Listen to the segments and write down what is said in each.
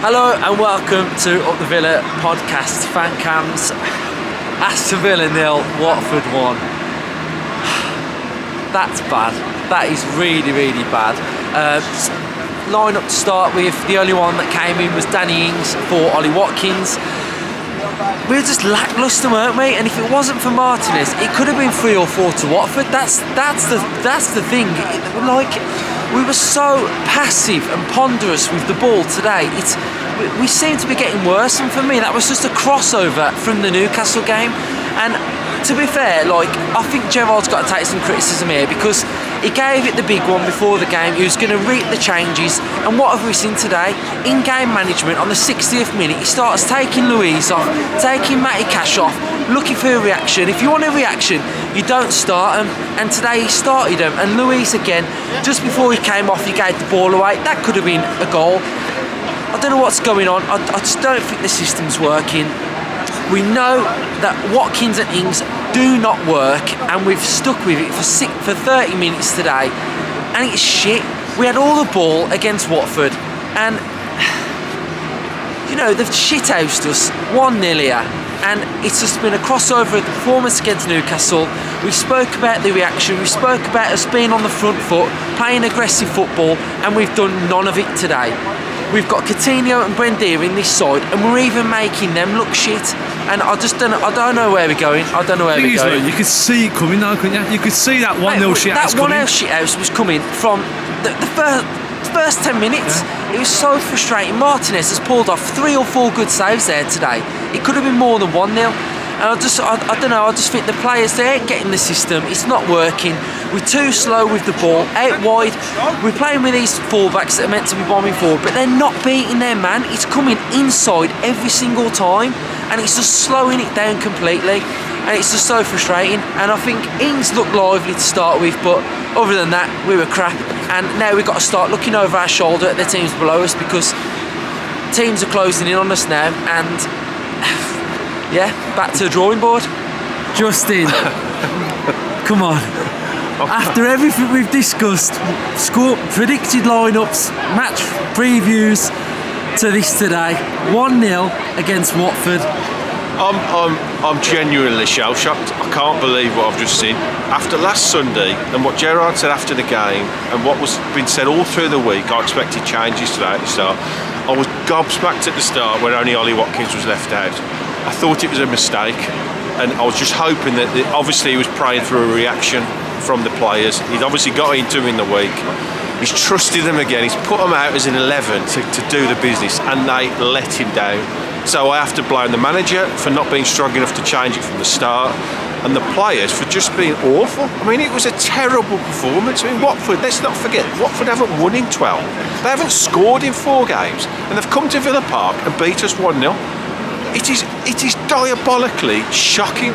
Hello and welcome to Up the Villa podcast fan cams. Aston Villa 0, Watford 1. That's bad. That is really, really bad. Line up to start with, the only one that came in was Danny Ings for Ollie Watkins. We were just lacklustre, weren't we? And if it wasn't for Martinez, it could have been 3 or 4 to Watford. That's the thing. We were so passive and ponderous with the ball today. We seem to be getting worse, and for me that was just a crossover from the Newcastle game. And to be fair, I think Gerrard's got to take some criticism here, because he gave it the big one before the game. He was going to reap the changes, and what have we seen today? In-game management on the 60th minute. He starts taking Luiz off, taking Matty Cash off, looking for a reaction. If you want a reaction, you don't start him, and today he started him. And Luiz again, just before he came off, he gave the ball away. That could have been a goal. I don't know what's going on. I just don't think the system's working. We know that Watkins and Ings do not work, and we've stuck with it for 30 minutes today, and it's shit. We had all the ball against Watford, and they've shithoused us 1-0 here, and it's just been a crossover of the performance against Newcastle. We spoke about the reaction, we spoke about us being on the front foot, playing aggressive football, and we've done none of it today. We've got Coutinho and Buendia in this side, and we're even making them look shit. And I don't know where we're going. I don't know where we're going. You could see it coming now, couldn't you? You could see that 1-0 shithouse coming. That 1-0 shithouse was coming from the first 10 minutes. Yeah. It was so frustrating. Martinez has pulled off 3 or 4 good saves there today. It could have been more than 1-0. And I don't know, I just think the players, they ain't getting the system. It's not working. We're too slow with the ball, out wide. We're playing with these fullbacks that are meant to be bombing forward, but they're not beating their man. It's coming inside every single time, and it's just slowing it down completely. And it's just so frustrating. And I think Ings looked lively to start with, but other than that, we were crap. And now we've got to start looking over our shoulder at the teams below us, because teams are closing in on us now, and yeah, back to the drawing board. Justin, come on. After everything we've discussed, predicted lineups, match previews to this today, 1-0 against Watford. I'm genuinely shell-shocked. I can't believe what I've just seen. After last Sunday, and what Gerrard said after the game, and what was been said all through the week, I expected changes today at the start. I was gobsmacked at the start when only Ollie Watkins was left out. I thought it was a mistake, and I was just hoping that obviously he was praying for a reaction from the players. He'd obviously got into him in the week. He's trusted them again. He's put them out as an 11 to do the business, and they let him down. So I have to blame the manager for not being strong enough to change it from the start, and the players for just being awful. I mean, it was a terrible performance. I mean, Watford, let's not forget, Watford haven't won in 12. They haven't scored in 4 games, and they've come to Villa Park and beat us 1-0. It is diabolically shocking.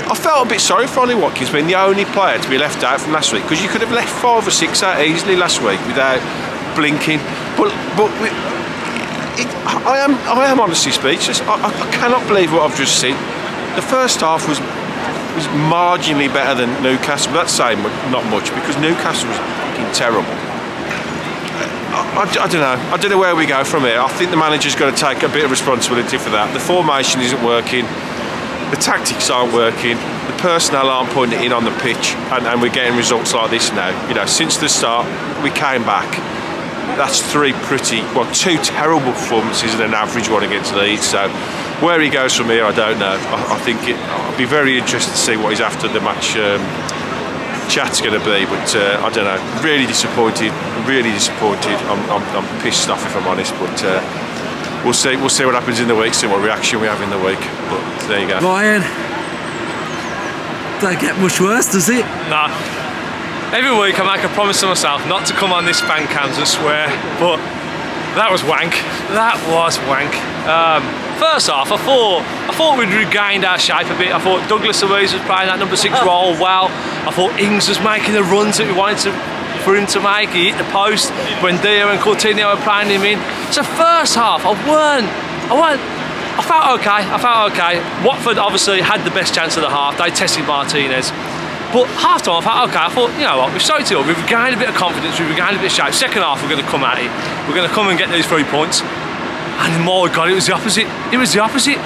I felt a bit sorry for Ollie Watkins being the only player to be left out from last week, because you could have left 5 or 6 out easily last week without blinking. But I am honestly speechless. I cannot believe what I've just seen. The first half was marginally better than Newcastle, but that's saying not much, because Newcastle was fucking terrible. I don't know where we go from here. I think the manager's got to take a bit of responsibility for that. The formation isn't working, the tactics aren't working, the personnel aren't putting it in on the pitch, and we're getting results like this now. Since the start, we came back. That's 2 terrible performances and an average one against Leeds. So where he goes from here, I don't know. I think I'll be very interested to see what he's after the match chat's going to be, but I don't know. Really disappointed. I'm pissed off, if I'm honest, but we'll see what happens in the week, see what reaction we have in the week. But there you go. Ryan, don't get much worse, does it? Nah. Every week I make a promise to myself not to come on this fan cams and swear, but that was wank. First off, I thought we'd regained our shape a bit. I thought Douglas Luiz was playing that number 6 role well. I thought Ings was making the runs that we wanted for him to make. He hit the post. Buendia and Coutinho were playing him in. So first half, I felt okay. Watford obviously had the best chance of the half. They tested Martinez. But half time, I thought, you know what, we've started it up, we've regained a bit of confidence, we've regained a bit of shape. Second half, we're going to come at it, we're going to come and get these 3 points. And my God, it was the opposite. It was the opposite.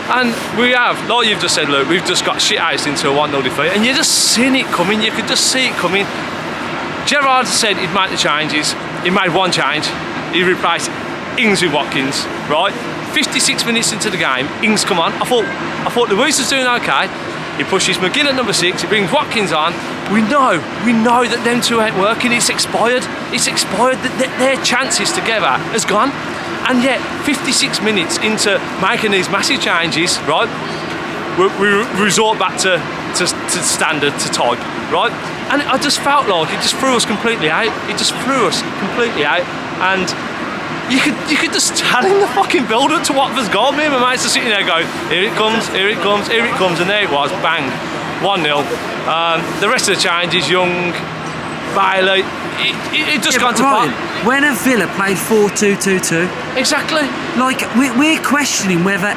And we have, like you've just said, Luke, we've just got shit-iced into a 1-0 defeat. And you just seen it coming, you could just see it coming. Gerrard said he'd make the changes. He made one change. He replaced Ings with Watkins, right? 56 minutes into the game, Ings come on. I thought Luis was doing okay. He pushes McGinn at number 6, he brings Watkins on. We know that them two ain't working, it's expired. It's expired, that their chances together has gone. And yet, 56 minutes into making these massive changes, right? We resort back to standard, to type, right? And I just felt like it just threw us completely out. It just threw us completely out. And you could just tell in the fucking build-up to Watford's goal. Me and my mates are sitting there going, here it comes, here it comes, here it comes, and there it was, bang, 1-0. The rest of the changes, Young, Bailey, it just gone to pot. When have Villa played 4-2-2-2? Exactly. Like, we're questioning whether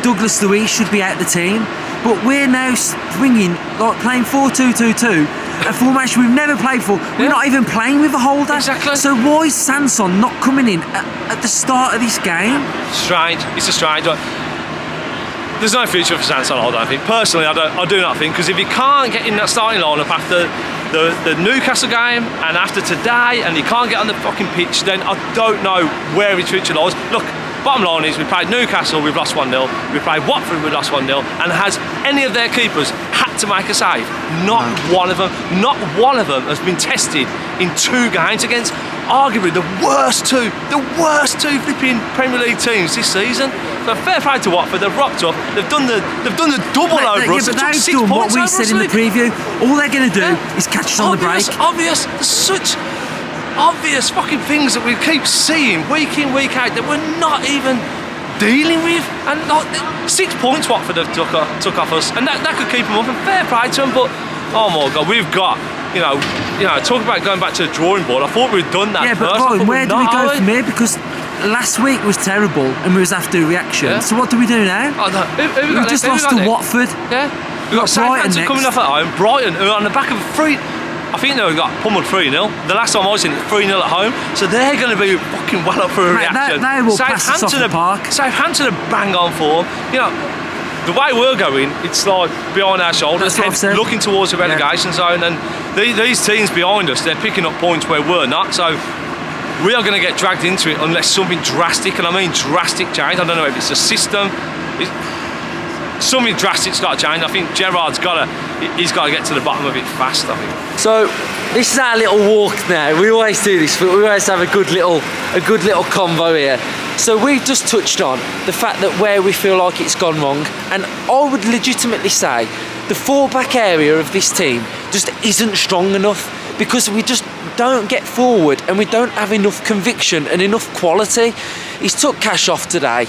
Douglas Luiz should be out the team, but we're now swinging, like playing 4-2-2-2, a formation we've never played for. We're not even playing with a holder. Exactly. So why is Sanson not coming in at the start of this game? Strange. It's a strange one. There's no future for Sanson, I don't think. Personally, I do not think, because if he can't get in that starting lineup after the Newcastle game and after today, and he can't get on the fucking pitch, then I don't know where his future lies. Look, bottom line is we played Newcastle, we've lost 1-0. We played Watford, we lost 1-0. And has any of their keepers had to make a save? Not one of them. Not one of them has been tested in 2 games against arguably the worst two flipping Premier League teams this season. So fair play to Watford, they've rocked up, they've done the double over us. But they've done what we said in the preview. All they're going to do is catch us on the break. Obvious, there's such obvious fucking things that we keep seeing week in, week out that we're not even dealing with. And like, 6 points Watford have took off us, and that could keep them up, and fair play to them. But oh my God, we've got, you know, talk about going back to the drawing board. I thought we'd done that. Yeah, but Ryan, where do we go from here? Because last week was terrible and we was after reaction. Yeah. So what do we do now? Oh, no. We've just lost to Watford. Yeah. We've got Southampton coming off at home. Brighton, who are on the back of 3. I think they got pummeled 3-0. The last time I was in it, 3-0 at home. So they're going to be fucking well up for a reaction. They will pass us off the park. Southampton are bang on form. You know, the way we're going, it's like behind our shoulders, looking towards the relegation zone. And these teams behind us, they're picking up points where we're not. So we are going to get dragged into it unless something drastic, and I mean drastic change. I don't know if it's a system. Something drastic's got to change. I think Gerrard's he's got to get to the bottom of it fast, I think. So this is our little walk now. We always do this, but we always have a good little convo here. So we've just touched on the fact that where we feel like it's gone wrong, and I would legitimately say the fullback area of this team just isn't strong enough, because we just don't get forward and we don't have enough conviction and enough quality. He's took Cash off today.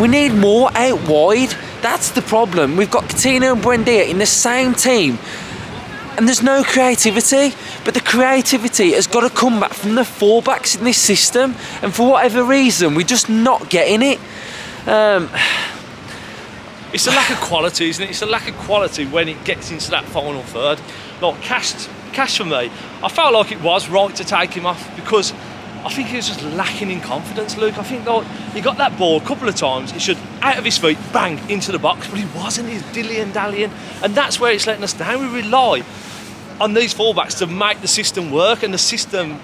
We need more out wide. That's the problem. We've got Coutinho and Buendia in the same team, and there's no creativity. But the creativity has got to come back from the fullbacks in this system, and for whatever reason, we're just not getting it. It's a lack of quality, isn't it? It's a lack of quality when it gets into that final third. Like Cash for me, I felt like it was right to take him off, because I think he was just lacking in confidence, Luke. I think like, he got that ball a couple of times, he should, out of his feet, bang, into the box, but he wasn't. He's dilly-dallying, and that's where it's letting us down. We rely on these fullbacks to make the system work, and the system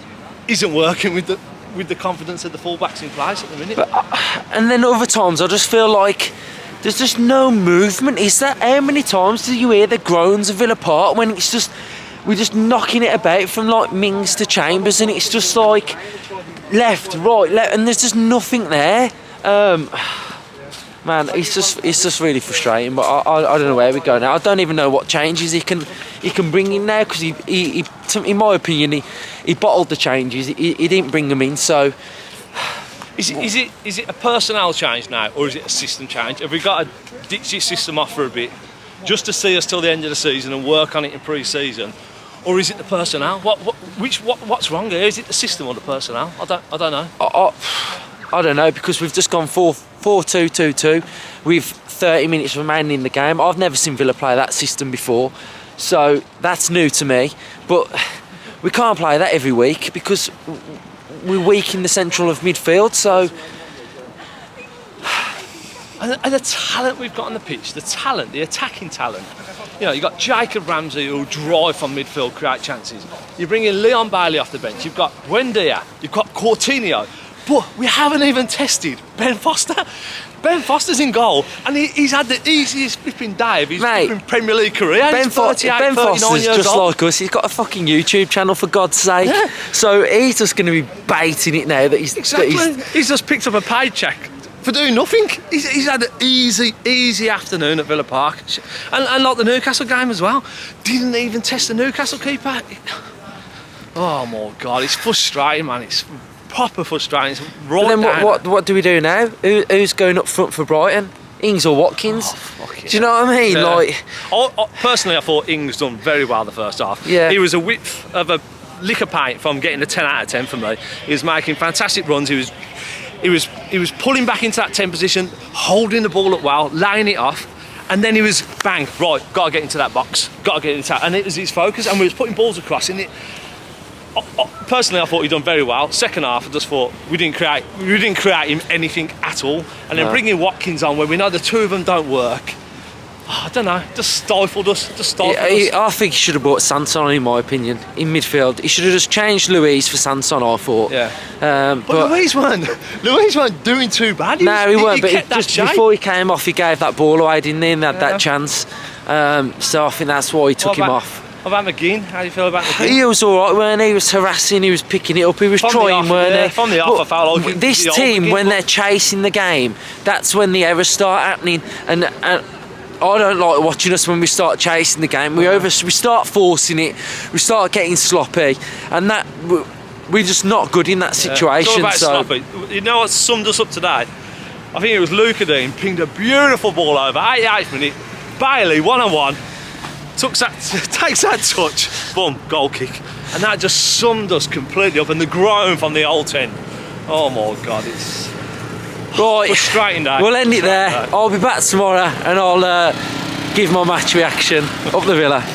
isn't working with the confidence of the fullbacks in place at the minute. And then other times I just feel like there's just no movement. Is that, how many times do you hear the groans of Villa Park when it's just, we're just knocking it about from like Mings to Chambers, and it's just like left, right, left, and there's just nothing there. Man, it's just really frustrating. But I don't know where we go now. I don't even know what changes he can bring in now, because he in my opinion he bottled the changes. He didn't bring them in. So is it a personnel change now, or is it a system change? Have we got to ditch this system off for a bit, just to see us till the end of the season and work on it in pre-season? Or is it the personnel? What's wrong here? Is it the system or the personnel? I don't know. I don't know, because we've just gone 4-2-2-2 with 30 minutes remaining in the game. I've never seen Villa play that system before. So that's new to me. But we can't play that every week because we're weak in the central of midfield. So. And the talent we've got on the pitch, the talent, the attacking talent. You know, you've got Jacob Ramsey who'll drive from midfield, create chances. You bring in Leon Bailey off the bench. You've got Buendia, you've got Coutinho. But we haven't even tested Ben Foster. Ben Foster's in goal, and he's had the easiest flipping day of his flipping Premier League career. Ben Foster's just like us. He's got a fucking YouTube channel, for God's sake. Yeah. So he's just going to be baiting it now that he's... Exactly. He's just picked up a paycheck for doing nothing. He's had an easy afternoon at Villa Park. And like the Newcastle game as well. Didn't even test the Newcastle keeper. Oh my God, it's frustrating, man. It's proper frustrating. It's right But then down. what do we do now? Who's going up front for Brighton? Ings or Watkins? Do you know what I mean? Yeah. Like, personally, I thought Ings done very well the first half. Yeah. He was a width of a lick of paint from getting a 10 out of 10 for me. He was making fantastic runs. He was pulling back into that 10 position, holding the ball up well, laying it off, and then he was bang, right, got to get into that box, got to get into that, and it was his focus, and we was putting balls across in it. Personally, I thought he'd done very well. Second half, I just thought we didn't create him anything at all, and then bringing Watkins on where we know the two of them don't work. I don't know, just stifled us. I think he should have brought Sanson, in my opinion, in midfield. He should have just changed Luis for Sanson, I thought. Yeah. But Luis weren't doing too bad. He weren't. But kept that just shape. before he came off, he gave that ball away, didn't he? And had that chance. So I think that's why he took him off. What about McGinn? How do you feel about McGinn? He was all right, weren't he? He was harassing, he was picking it up, he was trying, weren't he? From the off, I felt like this team, when they're chasing the game, that's when the errors start happening. And I don't like watching us when we start chasing the game. We start forcing it, we start getting sloppy, and that we're just not good in that situation. It's all about sloppy. You know what summed us up today? I think it was Luca Dean pinged a beautiful ball over, 88th minute. Bailey, one-on-one. Takes that touch, boom, goal kick, and that just summed us completely up. And the groan from the old 10. Oh my God, it's right. Frustrating day. We'll end it there. I'll be back tomorrow, and I'll give my match reaction up the Villa.